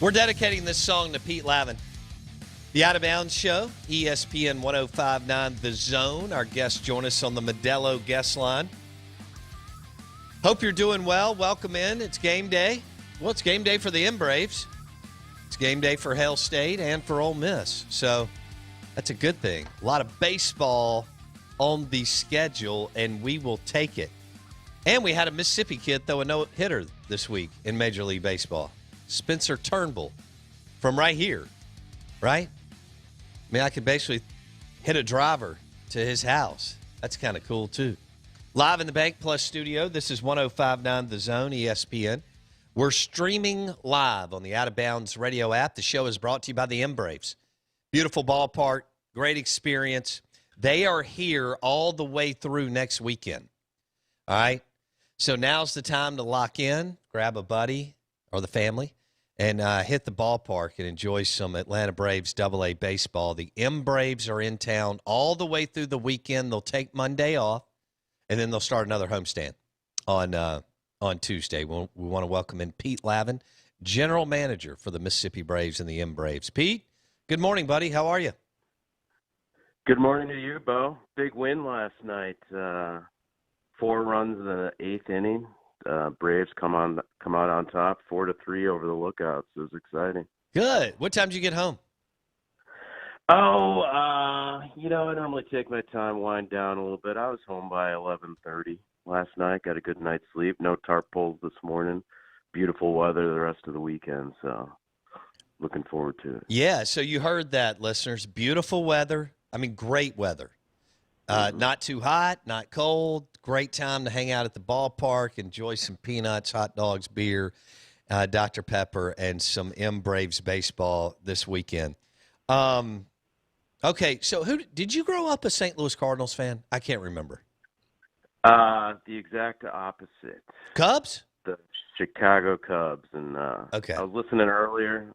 We're dedicating this song to Pete Laven. The Out of Bounds Show, ESPN 105.9 The Zone. Our guests join us on the Modelo guest line. Hope you're doing well. Welcome in. It's game day. Well, it's game day for the M-Braves. It's game day for Hail State and for Ole Miss. So that's a good thing. A lot of baseball on the schedule, and we will take it. And we had a Mississippi kid throw a no-hitter this week in Major League Baseball. Spencer Turnbull from right here, right? I mean, I could basically hit a driver to his house. That's kind of cool, too. Live in the Bank Plus studio, this is 105.9 The Zone, ESPN. We're streaming live on the Out of Bounds radio app. The show is brought to you by the M-Braves. Beautiful ballpark, great experience. They are here all the way through next weekend, all right? So now's the time to lock in, grab a buddy or the family, and hit the ballpark and enjoy some Atlanta Braves AA baseball. The M-Braves are in town all the way through the weekend. They'll take Monday off, and then they'll start another homestand on Tuesday. We want to welcome in Pete Laven, General Manager for the Mississippi Braves and the M-Braves. Pete, good morning, buddy. How are you? Good morning to you, Bo. Big win last night. 4 runs in the 8th inning. Braves come out on top, 4-3 over the Lookouts. It was exciting. Good. What time did you get home? I normally take my time, wind down a little bit. I was home by 11:30 last night. Got a good night's sleep. No tarp poles this morning. Beautiful weather the rest of the weekend, so looking forward to it. Yeah, so you heard that, listeners. Beautiful weather. I mean, great weather. Not too hot, not cold. Great time to hang out at the ballpark, enjoy some peanuts, hot dogs, beer, Dr. Pepper, and some M-Braves baseball this weekend. Okay, so did you grow up a St. Louis Cardinals fan? I can't remember. The exact opposite. Cubs? The Chicago Cubs. And okay. I was listening earlier.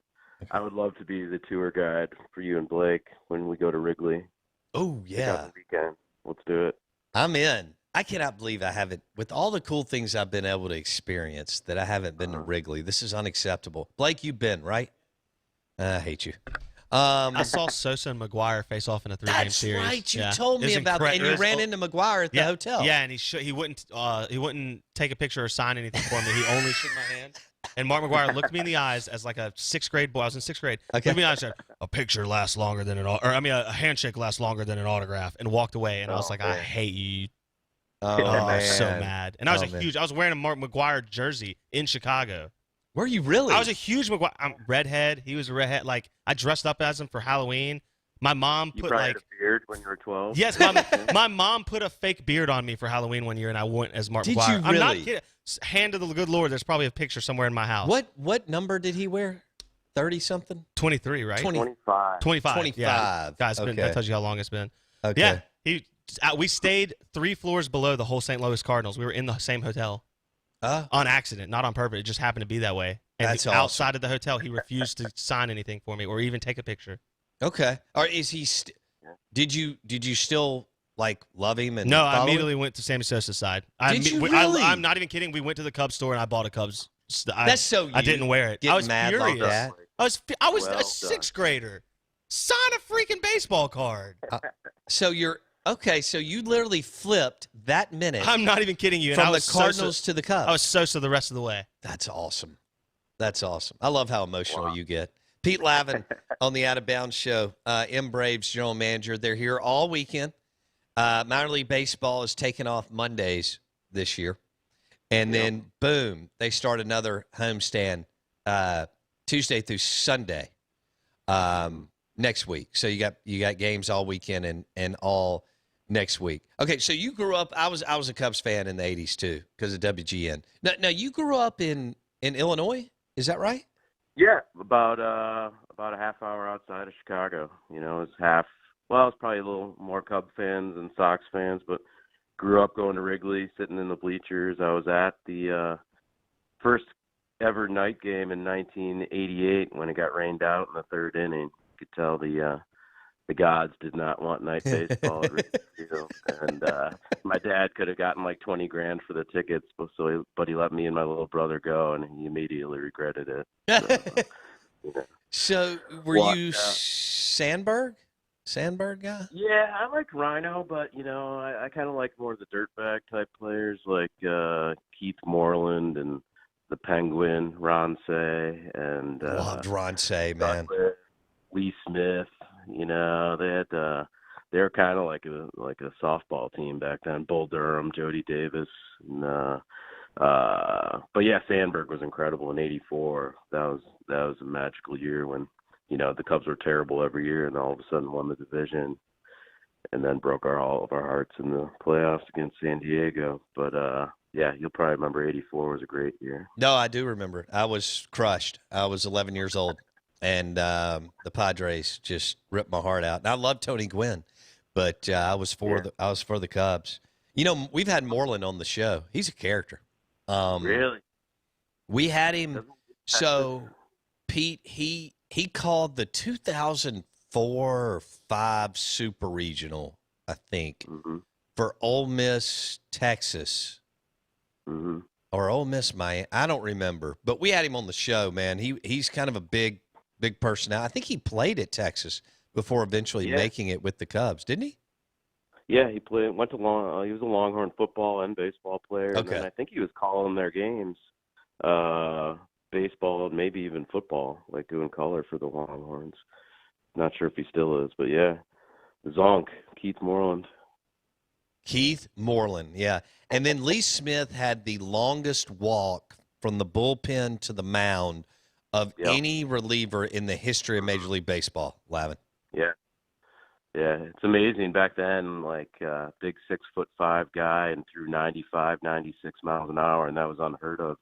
I would love to be the tour guide for you and Blake when we go to Wrigley. Oh, yeah. Weekend. Let's do it. I'm in. I cannot believe I haven't, with all the cool things I've been able to experience, that I haven't been to Wrigley. This is unacceptable. Blake, you've been, right? I hate you. I saw Sosa and McGuire face off in a 3-game series. That's right. You told me about that, and you ran into McGuire at the hotel. Yeah, and he wouldn't take a picture or sign anything for me. He only shook my hand. And Mark McGuire looked me in the eyes as like a 6th grade boy. I was in 6th grade. Okay. Looked me in the eyes and said, a picture lasts longer than a handshake lasts longer than an autograph, and walked away. And I was like, man. I hate you. I was so mad. And I was wearing a Mark McGuire jersey in Chicago. Were you really? I was a huge McGuire. Redhead. He was a redhead. Like, I dressed up as him for Halloween. My mom put had a beard when you were 12? Yes, my mom put a fake beard on me for Halloween one year, and I went as Mark McGuire. Did you really? I'm not kidding. Hand to the good Lord, there's probably a picture somewhere in my house. What number did he wear? 30-something? 23, right? 25. 25. Yeah. Guys, okay. That tells you how long it's been. Okay. Yeah. We stayed 3 floors below the whole St. Louis Cardinals. We were in the same hotel. On accident, not on purpose. It just happened to be that way. And that's awesome. Outside of the hotel, he refused to sign anything for me or even take a picture. Okay. Or is he? Did you still like love him? And no, I immediately went to Sammy Sosa's side. Did you really? I'm not even kidding. We went to the Cubs store and I bought a Cubs. That's so. You I didn't wear it. I was mad furious. Like that? I was a 6th grader. Sign a freaking baseball card. So you're. Okay, so you literally flipped that minute. I'm not even kidding you. From the Cardinals to the Cubs. I was Sosa the rest of the way. That's awesome. That's awesome. I love how emotional you get. Pete Laven on the Out of Bounds Show, M-Braves General Manager. They're here all weekend. Minor League Baseball is taking off Mondays this year. And then, boom, they start another homestand Tuesday through Sunday next week. So you got games all weekend and all next week. Okay, so you grew up. I was a Cubs fan in the 80s too because of WGN. Now you grew up in Illinois, is that right? Yeah, about a half hour outside of Chicago. It's probably a little more Cub fans and Sox fans, but grew up going to Wrigley, sitting in the bleachers. I was at the first ever night game in 1988 when it got rained out in the 3rd inning. You could tell the gods did not want night baseball at Wrigley Field. And my dad could have gotten like $20,000 for the tickets, but he let me and my little brother go, and he immediately regretted it. So, You know. So were What? you Sandberg guy? Yeah, I like Rhino, but I kind of like more of the dirtbag type players like Keith Moreland and the Penguin, Ronce, and Loved Ronce, man. Douglas, Lee Smith. They were kind of like a softball team back then. Bull Durham, Jody Davis, and but yeah, Sandberg was incredible in '84. That was a magical year when the Cubs were terrible every year, and all of a sudden won the division, and then broke all of our hearts in the playoffs against San Diego. But yeah, you'll probably remember '84 was a great year. No, I do remember. I was crushed. I was 11 years old, and the Padres just ripped my heart out. And I love Tony Gwynn, but I was for the Cubs. We've had Moreland on the show. He's a character. Really? We had him. So, Pete, he called the 2004 or 5 Super Regional, I think, for Ole Miss, Texas. Mm-hmm. Or Ole Miss, I don't remember. But we had him on the show, man. He's kind of a big personality. I think he played at Texas before eventually making it with the Cubs, didn't he? Yeah, he went to he was a Longhorn football and baseball player. Okay. And I think he was calling their games, baseball and maybe even football, like doing color for the Longhorns. Not sure if he still is, but yeah, Zonk, Keith Moreland. Keith Moreland, yeah. And then Lee Smith had the longest walk from the bullpen to the mound of any reliever in the history of Major League Baseball, Laven. Yeah. Yeah, it's amazing. Back then, like big 6'5" guy and threw 95, 96 miles an hour, and that was unheard of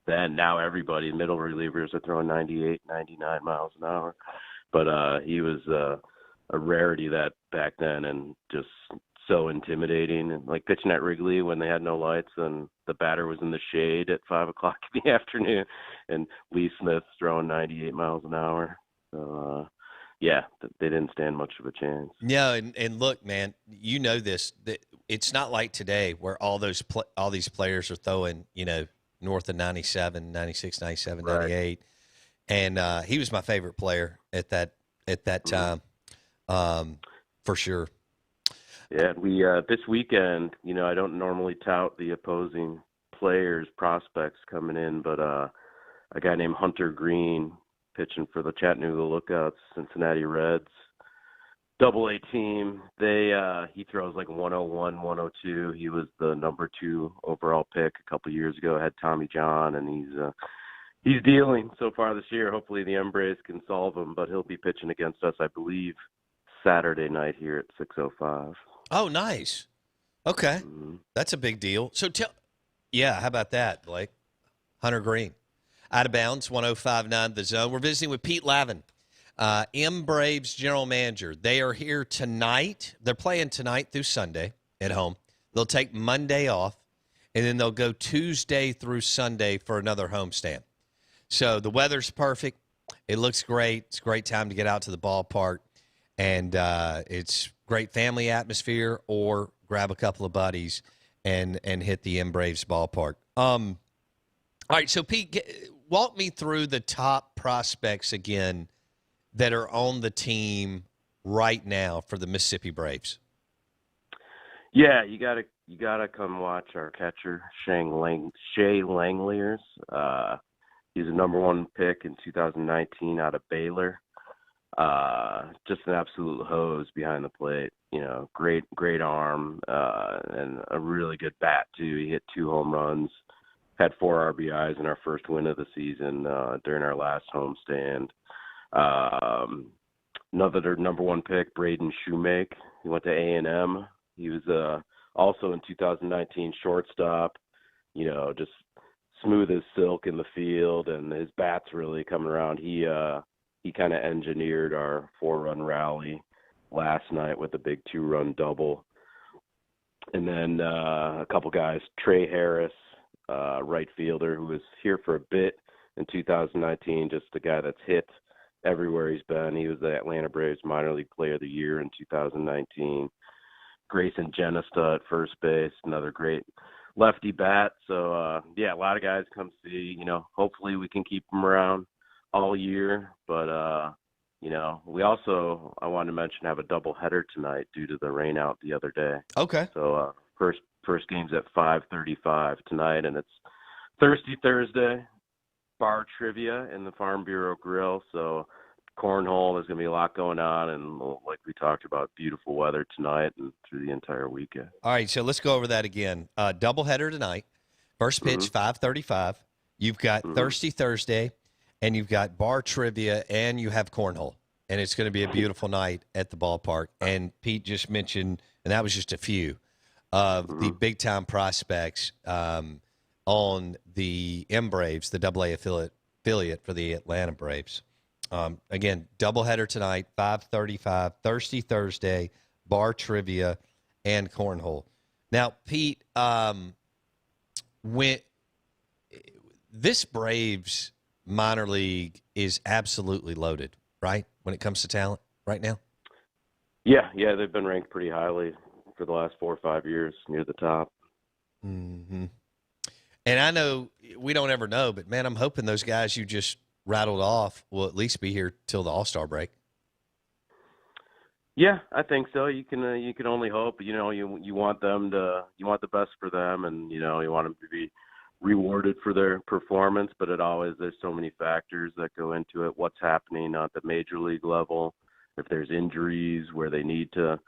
then. Now everybody, middle relievers, are throwing 98, 99 miles an hour. But he was a rarity that back then, and just so intimidating. And like pitching at Wrigley when they had no lights, and the batter was in the shade at 5 o'clock in the afternoon, and Lee Smith's throwing 98 miles an hour. So, yeah, they didn't stand much of a chance. Yeah, and look, man, you know this. It's not like today where all these players are throwing, north of 97, 96, 97, 98. And he was my favorite player at that time, for sure. Yeah, we this weekend, I don't normally tout the opposing players' prospects coming in, but a guy named Hunter Green pitching for the Chattanooga Lookouts, Cincinnati Reds, Double-A team. He throws like 101, 102. He was the number 2 overall pick a couple years ago. Had Tommy John, and he's dealing so far this year. Hopefully the Embrace can solve him, but he'll be pitching against us, I believe, Saturday night here at 6:05. Oh, nice. Okay, that's a big deal. So how about that, Blake? Hunter Green. Out of bounds, 105.9 The Zone. We're visiting with Pete Laven, Braves general manager. They are here tonight. They're playing tonight through Sunday at home. They'll take Monday off, and then they'll go Tuesday through Sunday for another homestand. So the weather's perfect. It looks great. It's a great time to get out to the ballpark, and it's great family atmosphere, or grab a couple of buddies and hit the Braves ballpark. All right, so Pete, walk me through the top prospects again that are on the team right now for the Mississippi Braves. Yeah, you gotta come watch our catcher, Shea Langeliers. He's a number 1 pick in 2019 out of Baylor. Just an absolute hose behind the plate. Great arm, and a really good bat too. He hit 2 home runs. Had 4 RBIs in our first win of the season during our last homestand. Another number 1 pick, Braden Shoemake. He went to A&M. He was also in 2019 shortstop. Just smooth as silk in the field, and his bat's really coming around. He kind of engineered our 4-run rally last night with a big 2-run double. And then a couple guys, Trey Harris, right fielder, who was here for a bit in 2019, just a guy that's hit everywhere he's been. He was the Atlanta Braves minor league player of the year in 2019. Grayson Genesta at first base, another great lefty bat. So, a lot of guys come see. Hopefully we can keep them around all year, but we also, I wanted to mention, have a doubleheader tonight due to the rain out the other day. Okay. So first game's at 5:35 tonight, and it's Thirsty Thursday, bar trivia in the Farm Bureau Grill. So cornhole, there's going to be a lot going on, and like we talked about, beautiful weather tonight and through the entire weekend. All right, so let's go over that again. Doubleheader tonight. First pitch, 5:35. You've got Thirsty Thursday, and you've got bar trivia, and you have cornhole. And it's going to be a beautiful night at the ballpark. And Pete just mentioned, and that was just a few of the big-time prospects on the M Braves, the AA affiliate for the Atlanta Braves. Again, doubleheader tonight, 5:35, Thirsty Thursday, bar trivia, and cornhole. Now, Pete, when this Braves minor league is absolutely loaded, right, when it comes to talent right now? Yeah, they've been ranked pretty highly for the last 4 or 5 years, near the top. Mm-hmm. And I know we don't ever know, but, man, I'm hoping those guys you just rattled off will at least be here till the All-Star break. Yeah, I think so. You can only hope. You want the best for them, and you want them to be rewarded for their performance. But there's so many factors that go into it. What's happening at the major league level? If there's injuries where they need to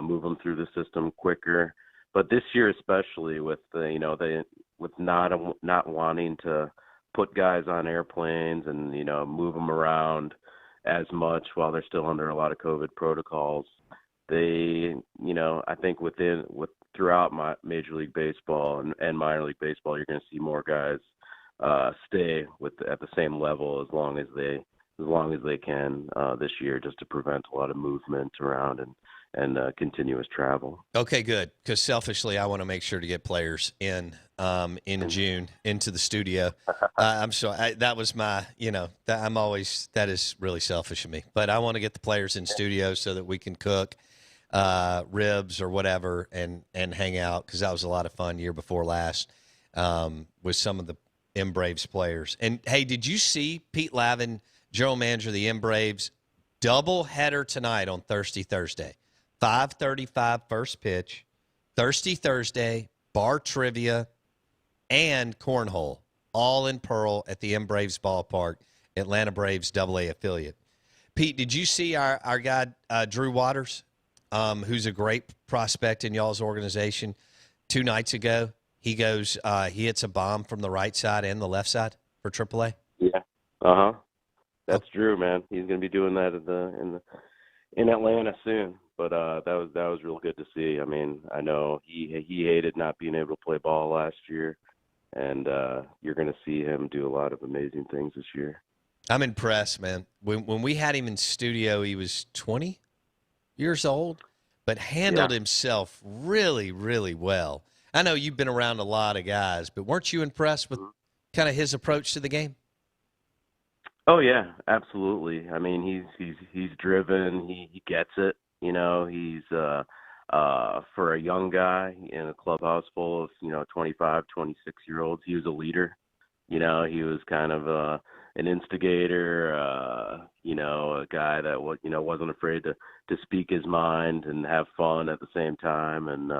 move them through the system quicker. But this year, especially with with not wanting to put guys on airplanes and move them around as much while they're still under a lot of COVID protocols, I think throughout Major League Baseball and minor league baseball, you're going to see more guys stay at the same level as long as they can this year, just to prevent a lot of movement around and continuous travel. Okay, good. Because selfishly, I want to make sure to get players in June into the studio. I'm sorry, that was my, that is really selfish of me. But I want to get the players in studio so that we can cook ribs or whatever and hang out, because that was a lot of fun year before last with some of the M Braves players. And hey, did you see Pete Laven, general manager of the M Braves, double header tonight on Thirsty Thursday? 5:35 first pitch, Thirsty Thursday, bar trivia, and cornhole, all in Pearl at the M Braves ballpark, Atlanta Braves AA affiliate. Pete, did you see our guy Drew Waters, who's a great prospect in y'all's organization? 2 nights ago, he hits a bomb from the right side and the left side for AAA. Yeah, that's Drew, man. He's going to be doing that in Atlanta soon. But that was real good to see. I mean, I know he hated not being able to play ball last year, and you're going to see him do a lot of amazing things this year. I'm impressed, man. When we had him in studio, he was 20 years old, but handled himself really, really well. I know you've been around a lot of guys, but weren't you impressed with kind of his approach to the game? Oh yeah, absolutely. I mean, he's driven. He gets it. He's for a young guy in a clubhouse full of 25, 26-year-olds. He was a leader. He was kind of an instigator. A guy that wasn't afraid to speak his mind and have fun at the same time. And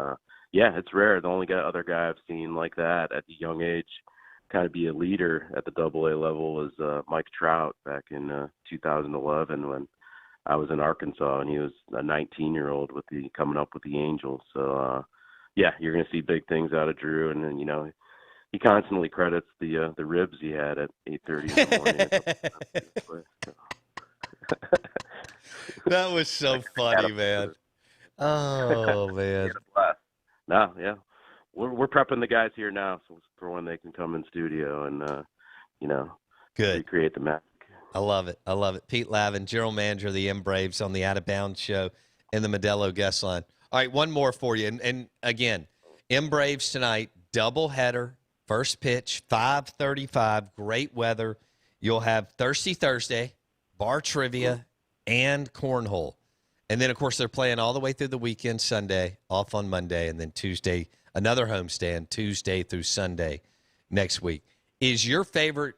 it's rare. The only other guy I've seen like that at the young age, kind of be a leader at the AA level, was Mike Trout back in 2011 when I was in Arkansas, and he was a 19-year-old coming up with the Angels. So, you're going to see big things out of Drew, and then he constantly credits the ribs he had at 8:30 in the morning. That was so funny, man. Oh man. No, yeah, we're prepping the guys here now for when they can come in studio and good recreate the magic. I love it. I love it. Pete Laven, general manager of the M Braves, on the Out of Bounds show in the Modelo guest line. All right, one more for you. And again, M Braves tonight, double header, first pitch, 5:35, great weather. You'll have Thirsty Thursday, bar trivia, and cornhole. And then, of course, they're playing all the way through the weekend, Sunday, off on Monday, and then Tuesday, another homestand, Tuesday through Sunday next week. Is your favorite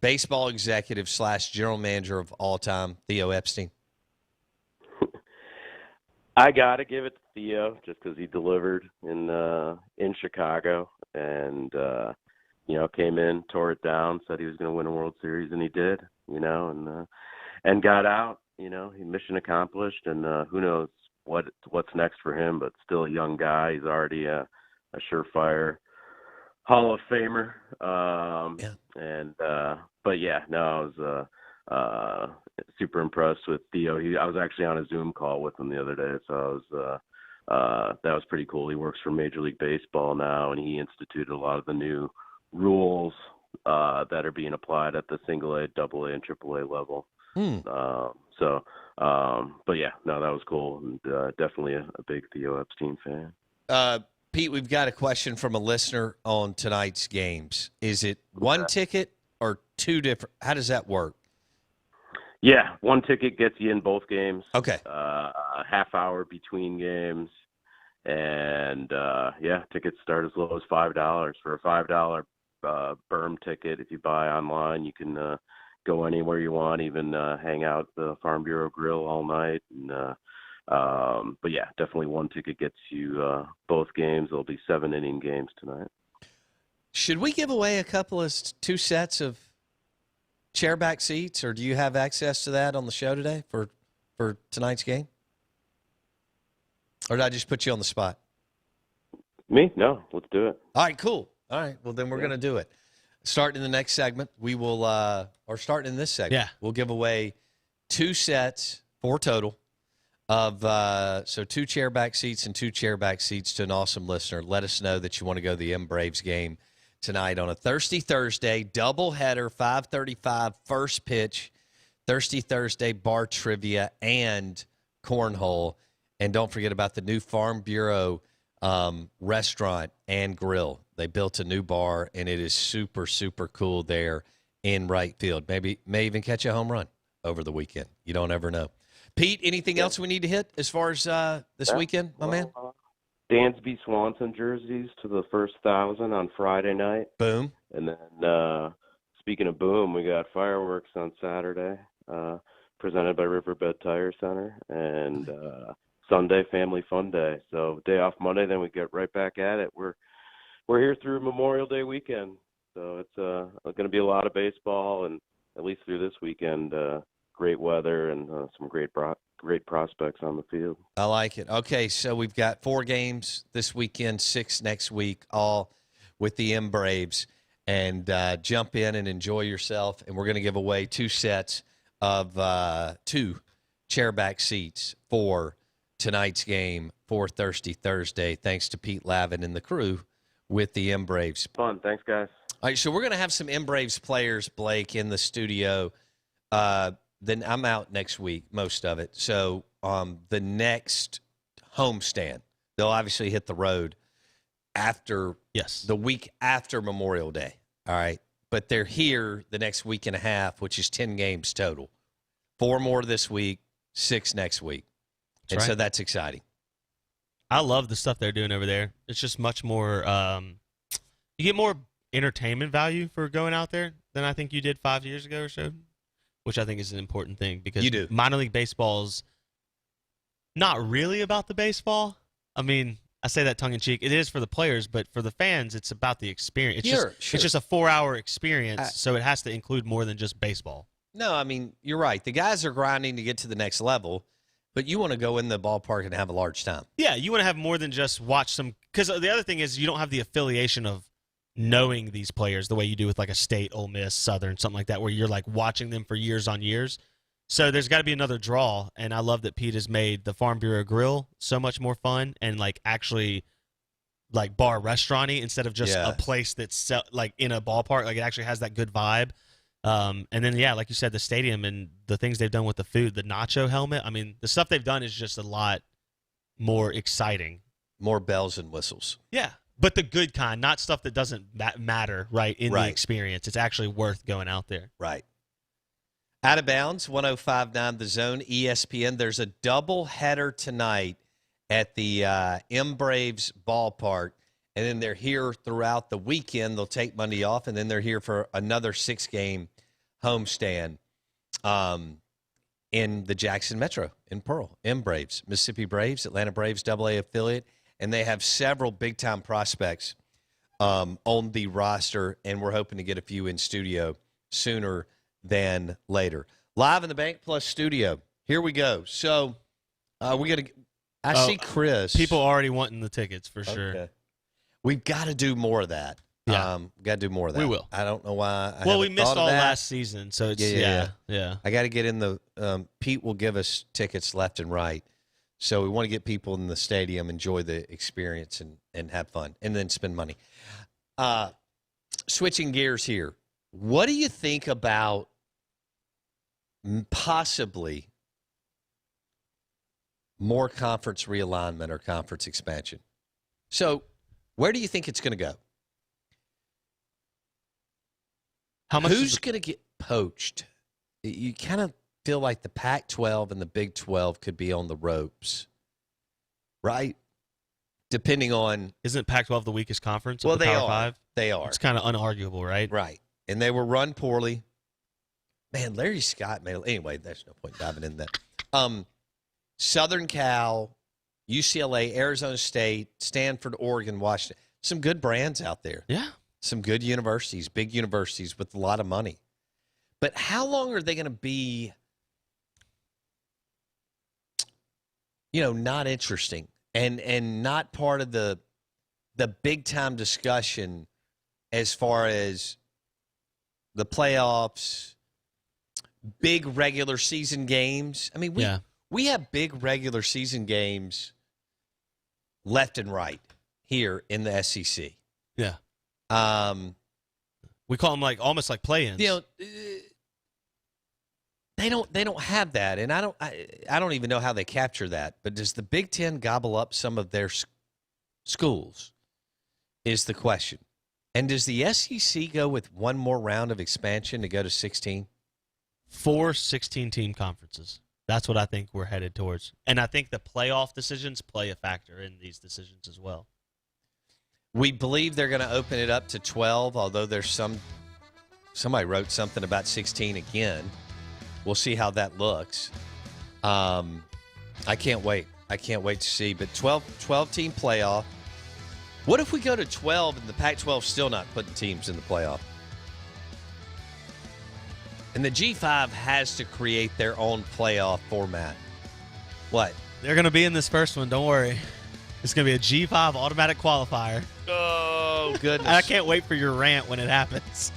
baseball executive / general manager of all time, Theo Epstein? I got to give it to Theo just because he delivered in Chicago and, came in, tore it down, said he was going to win a World Series, and he did, and got out, he mission accomplished, and who knows what's next for him, but still a young guy. He's already a surefire Hall of Famer. I was super impressed with Theo. I was actually on a Zoom call with him the other day, so that was pretty cool. He works for Major League Baseball now, and he instituted a lot of the new rules that are being applied at the single A, double A, and triple A level. That was cool, and definitely a big Theo Epstein fan. Pete, we've got a question from a listener on tonight's games. Is it one ticket or two different? How does that work? Yeah, one ticket gets you in both games. Okay. A half hour between games. And, tickets start as low as $5. For a $5 berm ticket, if you buy online, you can go anywhere you want, even hang out at the Farm Bureau Grill all night. And, definitely one ticket gets you both games. There'll be 7-inning games tonight. Should we give away a couple of 2 sets of chairback seats, or do you have access to that on the show today for tonight's game? Or did I just put you on the spot? Me? No, let's do it. All right, cool. All right, well, then we're going to do it. Starting in the next segment, we will, or starting in this segment, we'll give away 2 sets, 4 total, of 2 chairback seats and 2 chairback seats to an awesome listener. Let us know that you want to go to the M-Braves game tonight on a Thirsty Thursday, doubleheader, 5:35, first pitch, Thirsty Thursday bar trivia and cornhole. And don't forget about the new Farm Bureau restaurant and grill. They built a new bar, and it is super, super cool there in right field. May even catch a home run over the weekend. You don't ever know. Pete, anything else we need to hit as far as this weekend, my man? Dansby Swanson jerseys to the first 1,000 on Friday night. Boom. And then speaking of boom, we got fireworks on Saturday presented by Riverbed Tire Center. And Sunday, Family Fun Day. So day off Monday, then we get right back at it. We're here through Memorial Day weekend. So it's going to be a lot of baseball, and at least through this weekend, great weather and some great prospects on the field. I like it. Okay, so we've got 4 games this weekend, 6 next week, all with the M-Braves. And jump in and enjoy yourself. And we're going to give away 2 sets of 2 chairback seats for tonight's game for Thirsty Thursday, thanks to Pete Laven and the crew with the M-Braves. Fun. Thanks, guys. All right, so we're going to have some M-Braves players, Blake, in the studio. Then I'm out next week, most of it. So the next homestand, they'll obviously hit the road after the week after Memorial Day. All right. But they're here the next week and a half, which is 10 games total. 4 more this week, 6 next week. So that's exciting. I love the stuff they're doing over there. It's just much more you get more entertainment value for going out there than I think you did 5 years ago or so, which I think is an important thing because you do. Minor league baseball's not really about the baseball. I mean, I say that tongue-in-cheek. It is for the players, but for the fans, it's about the experience. It's just a 4-hour experience, so it has to include more than just baseball. No, I mean, you're right. The guys are grinding to get to the next level, but you want to go in the ballpark and have a large time. Yeah, you want to have more than just watch some – because the other thing is you don't have the affiliation of knowing these players the way you do with like a State, Ole Miss, Southern, something like that, where you're like watching them for years on years. So there's got to be another draw, and I love that Pete has made the Farm Bureau Grill so much more fun and like actually like bar restaurant-y instead of just a place that's like in a ballpark. Like it actually has that good vibe. And then, like you said, the stadium and the things they've done with the food, the nacho helmet. I mean, the stuff they've done is just a lot more exciting. More bells and whistles. Yeah, but the good kind, not stuff that doesn't matter, in the experience. It's actually worth going out there. Right. Out of bounds, 105.9 The Zone, ESPN. There's a doubleheader tonight at the M-Braves ballpark, and then they're here throughout the weekend. They'll take Monday off, and then they're here for another 6-game homestand in the Jackson Metro in Pearl. Braves, Mississippi Braves, Atlanta Braves AA affiliate, and they have several big-time prospects on the roster, and we're hoping to get a few in studio sooner than later. Live in the Bank Plus studio. Here we go. So we're going to – I see Chris. People already wanting the tickets for sure. Okay. We've got to do more of that. Yeah. Got to do more of that. We will. I don't know why. We missed all last season, so it's yeah. I got to get in the Pete will give us tickets left and right. So we want to get people in the stadium, enjoy the experience, and have fun, and then spend money. Switching gears here. What do you think about possibly more conference realignment or conference expansion? So where do you think it's going to go? Who's going to get poached? You kind of feel like the Pac-12 and the Big 12 could be on the ropes, right? Depending on... Isn't Pac-12 the weakest conference of the Power 5? They are. It's kind of unarguable, right? Right. And they were run poorly. Man, Larry Scott made... Anyway, there's no point diving in that. Southern Cal, UCLA, Arizona State, Stanford, Oregon, Washington. Some good brands out there. Yeah. Some good universities, big universities with a lot of money. But how long are they going to be, not interesting and not part of the big-time discussion as far as the playoffs, big regular season games? I mean, we have big regular season games left and right here in the SEC. Yeah. We call them almost like play-ins. They don't have that, and I don't even know how they capture that. But does the Big Ten gobble up some of their schools? Is the question. And does the SEC go with one more round of expansion to go to 16? 4 16-team conferences. That's what I think we're headed towards, and I think the playoff decisions play a factor in these decisions as well. We believe they're going to open it up to 12, although there's somebody wrote something about 16 again. We'll see how that looks. I can't wait. I can't wait to see. But 12-team playoff. What if we go to 12 and the Pac-12 still not putting teams in the playoff? And the G5 has to create their own playoff format. What? They're going to be in this first one. Don't worry. It's going to be a G5 automatic qualifier. Oh, goodness. I can't wait for your rant when it happens.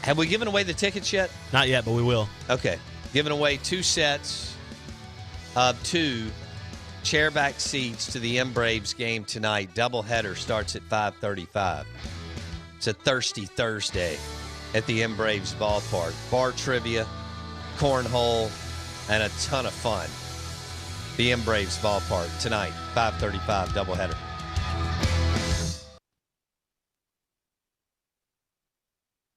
Have we given away the tickets yet? Not yet, but we will. Okay. Giving away 2 sets of 2 chairback seats to the Braves game tonight. Doubleheader starts at 5:35. It's a thirsty Thursday at the Braves ballpark. Bar trivia, cornhole, and a ton of fun. The Braves ballpark tonight, 5:35 doubleheader.